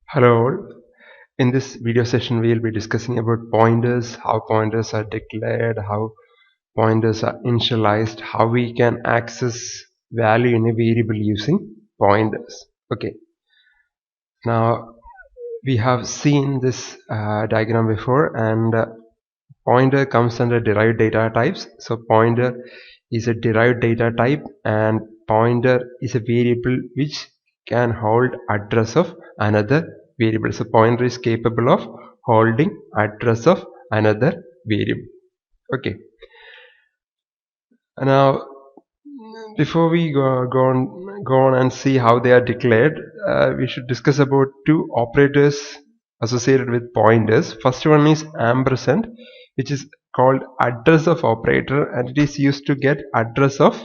Hello all. In this video session we will be discussing about pointers, how pointers are declared, how pointers are initialized, how we can access value in a variable using pointers. Okay, now we have seen this diagram before, and pointer comes under derived data types. So pointer is a derived data type, and pointer is a variable which can hold address of another variable. So pointer is capable of holding address of another variable. Okay. Now before we go on and see how they are declared, we should discuss about two operators associated with pointers. First one is ampersand, which is called address of operator, and it is used to get address of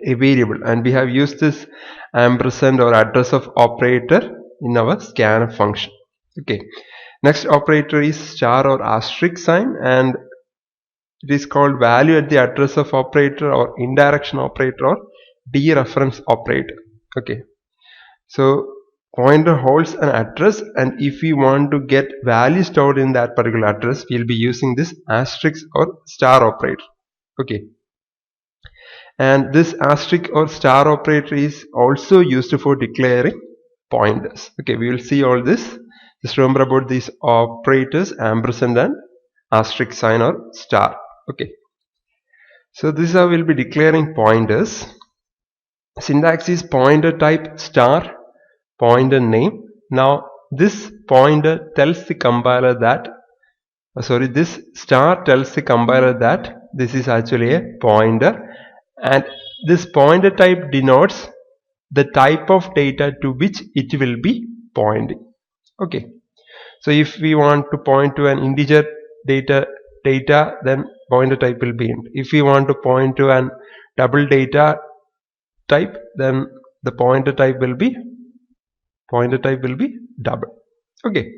a variable, and we have used this ampersand or address of operator in our scanf function. Okay, next operator is star or asterisk sign, and it is called value at the address of operator or indirection operator or dereference operator. Okay, so pointer holds an address, and if we want to get value stored in that particular address, we will be using this asterisk or star operator. Okay, and this asterisk or star operator is also used for declaring pointers. Okay, we will see all this. Just remember about these operators, ampersand and asterisk sign or star. Okay, so this is how we'll be declaring pointers. Syntax is pointer type star pointer name. Now this pointer tells the compiler that this star tells the compiler that this is actually a pointer, and this pointer type denotes the type of data to which it will be pointing. Okay, so if we want to point to an integer data, then pointer type will be int. If we want to point to an double data type, then the pointer type will be double. Okay,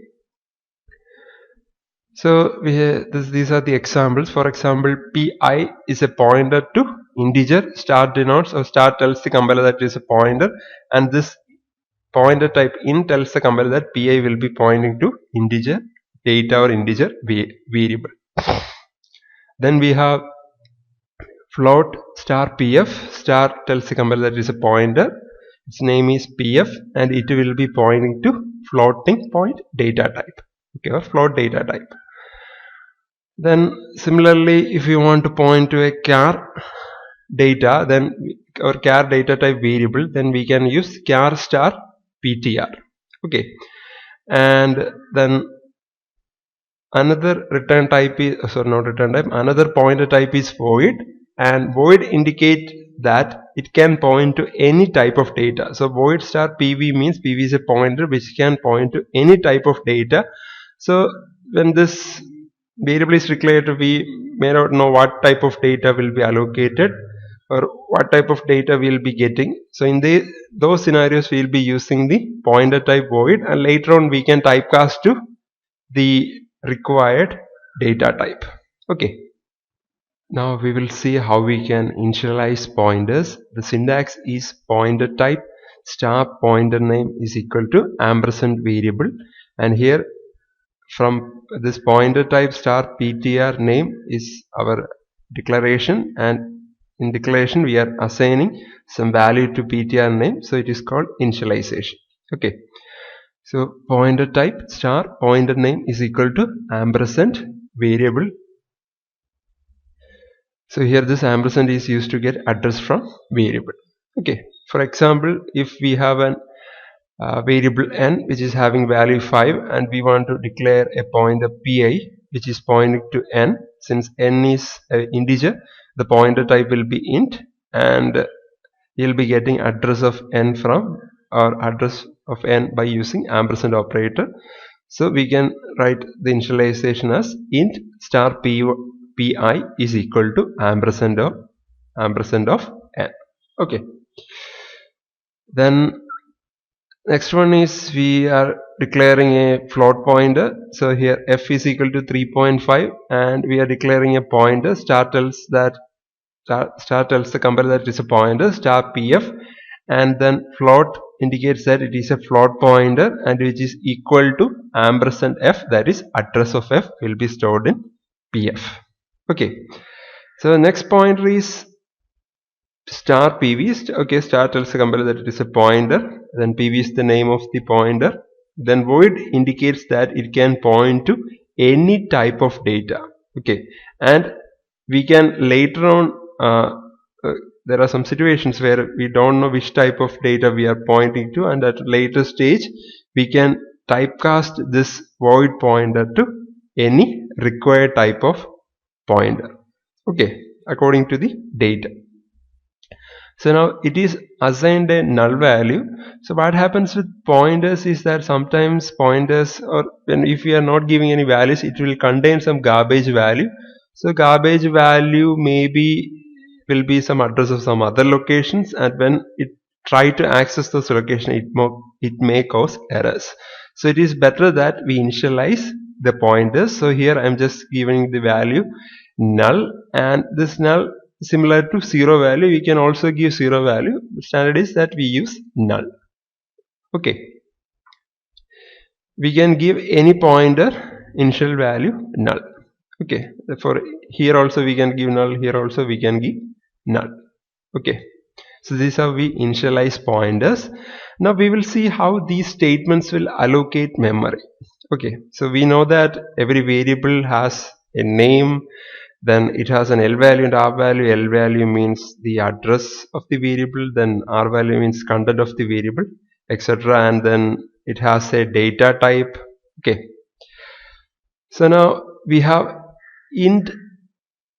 so these are the examples. For example, pi is a pointer to integer, star denotes or star tells the compiler that it is a pointer, and this pointer type int tells the compiler that pi will be pointing to integer data or integer variable. Then we have float star pf. Star tells the compiler that it is a pointer, its name is pf, and it will be pointing to floating point data type. Okay, or float data type. Then similarly, if you want to point to a char data, then or char data type variable, then we can use char star ptr. Okay, and then another return type is another pointer type is void, and void indicate that it can point to any type of data. So void star pv means pv is a pointer which can point to any type of data. So when this variable is declared, we may not know what type of data will be allocated or what type of data we will be getting. So in those scenarios we will be using the pointer type void, and later on we can typecast to the required data type. Okay, now we will see how we can initialize pointers. The syntax is pointer type star pointer name is equal to ampersand variable, and here from this pointer type star ptr name is our declaration, and in declaration we are assigning some value to ptr name, so it is called initialization. Okay, so pointer type star pointer name is equal to ampersand variable. So here this ampersand is used to get address from variable. Okay, for example, if we have an variable n which is having value 5, and we want to declare a pointer pi which is pointing to n. Since n is an integer, the pointer type will be int, and you'll be getting address of n from or address of n by using ampersand operator. So we can write the initialization as int star pi is equal to ampersand of n. Okay, then next one is we are declaring a float pointer. So here f is equal to 3.5, and we are declaring a pointer. Star tells the compiler that it is a pointer star pf, and then float indicates that it is a float pointer and which is equal to ampersand f, that is address of f will be stored in pf. Okay, so the next pointer is star pv. Okay, star tells the compiler that it is a pointer, then pv is the name of the pointer, then void indicates that it can point to any type of data. Okay, and we can later on there are some situations where we don't know which type of data we are pointing to, and at a later stage we can typecast this void pointer to any required type of pointer, okay, according to the data. So now it is assigned a null value. So what happens with pointers is that sometimes pointers, or when if we are not giving any values, it will contain some garbage value. So garbage value maybe will be some address of some other locations, and when it try to access those locations, it may cause errors. So it is better that we initialize the pointers. So here I am just giving the value null, and this null similar to 0 value, we can also give 0 value. The standard is that we use null. Okay, we can give any pointer initial value null. Okay, for here also we can give null, here also we can give null. Okay, so this is how we initialize pointers. Now we will see how these statements will allocate memory. Okay, so we know that every variable has a name, then it has an L value and R value. L value means the address of the variable, then R value means content of the variable, etc. And then it has a data type. Okay, so now we have int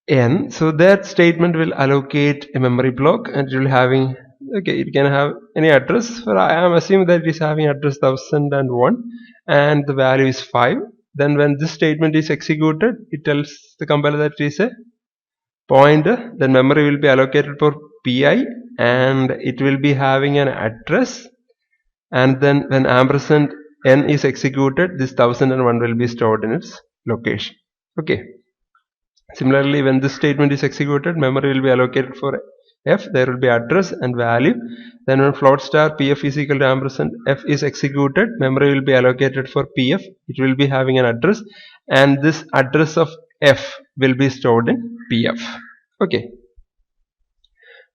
n, so that statement will allocate a memory block, and it will having, okay, it can have any address. For I am assuming that it is having address 1001 and the value is 5. Then when this statement is executed, it tells the compiler that it is a pointer. Then memory will be allocated for pi, and it will be having an address, and then when ampersand n is executed, this 1001 will be stored in its location. Okay, similarly when this statement is executed, memory will be allocated for f, there will be address and value. Then when float star pf is equal to ampersand f is executed, memory will be allocated for pf, it will be having an address, and this address of f will be stored in pf. Okay,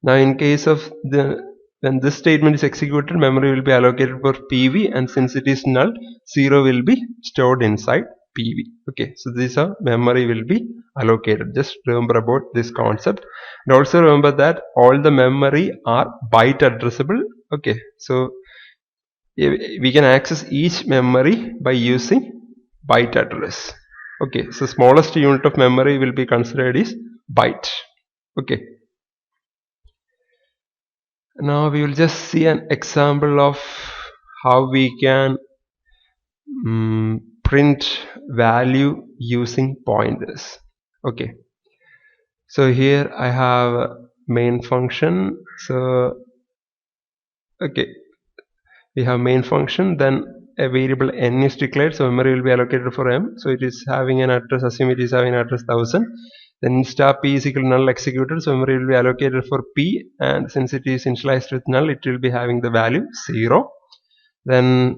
now in case of when this statement is executed, memory will be allocated for pv, and since it is null, 0 will be stored inside pv. Okay, so this is how memory will be allocated. Just remember about this concept, and also remember that all the memory are byte addressable. Okay, so we can access each memory by using byte address. Okay, so smallest unit of memory will be considered is byte. Okay, now we will just see an example of how we can print value using pointers. Okay, so here I have a main function. So okay, we have main function, then a variable n is declared, so memory will be allocated for m. So it is having an address, assume it is having an address 1000. Then star p is equal to null executed, so memory will be allocated for p, and since it is initialized with null, it will be having the value 0. Then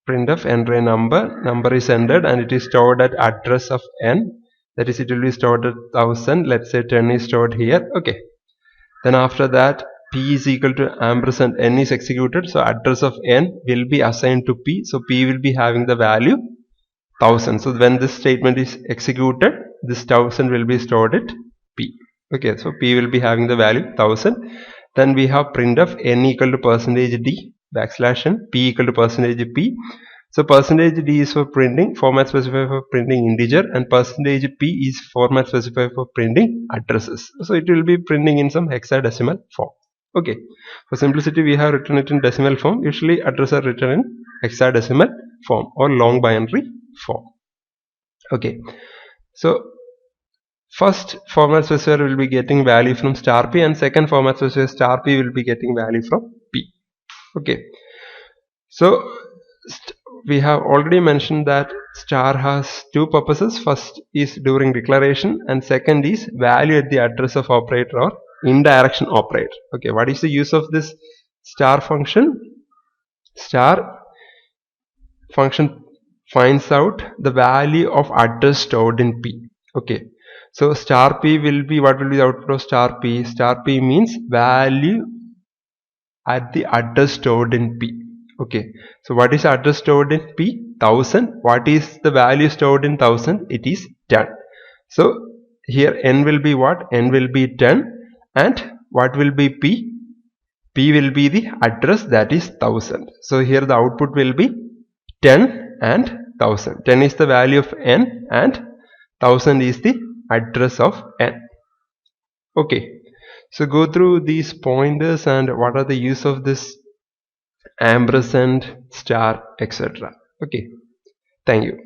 printf enter a number is entered, and it is stored at address of n, that is it will be stored at 1000. Let's say 10 is stored here. Okay, then after that p is equal to ampersand n is executed, so address of n will be assigned to p, so p will be having the value 1000. So when this statement is executed, this 1000 will be stored at p. Okay, so p will be having the value 1000. Then we have printf n equal to %d \n, p equal to %p. So %d is for printing, format specifier for printing integer, and %p is format specifier for printing addresses. So it will be printing in some hexadecimal form. Okay, for simplicity we have written it in decimal form. Usually addresses are written in hexadecimal form or long binary form. Okay, so first format specifier will be getting value from star p, and second format specifier star p will be getting value from p. Okay, so we have already mentioned that star has two purposes. First is during declaration, and second is value at the address of operator or indirection operator. Okay, what is the use of this star function? Star function finds out the value of address stored in P. Okay, so star P will be, what will be the output of star P? Star P means value at the address stored in P. Okay, so what is address stored in P? 1000. What is the value stored in 1000? It is 10. So here n will be what? N will be 10, and what will be P? P will be the address, that is 1000. So here the output will be 10 and 1000. 10 is the value of n and 1000 is the address of n. Okay, so go through these pointers and what are the use of this ampersand, star, etc. Okay, thank you.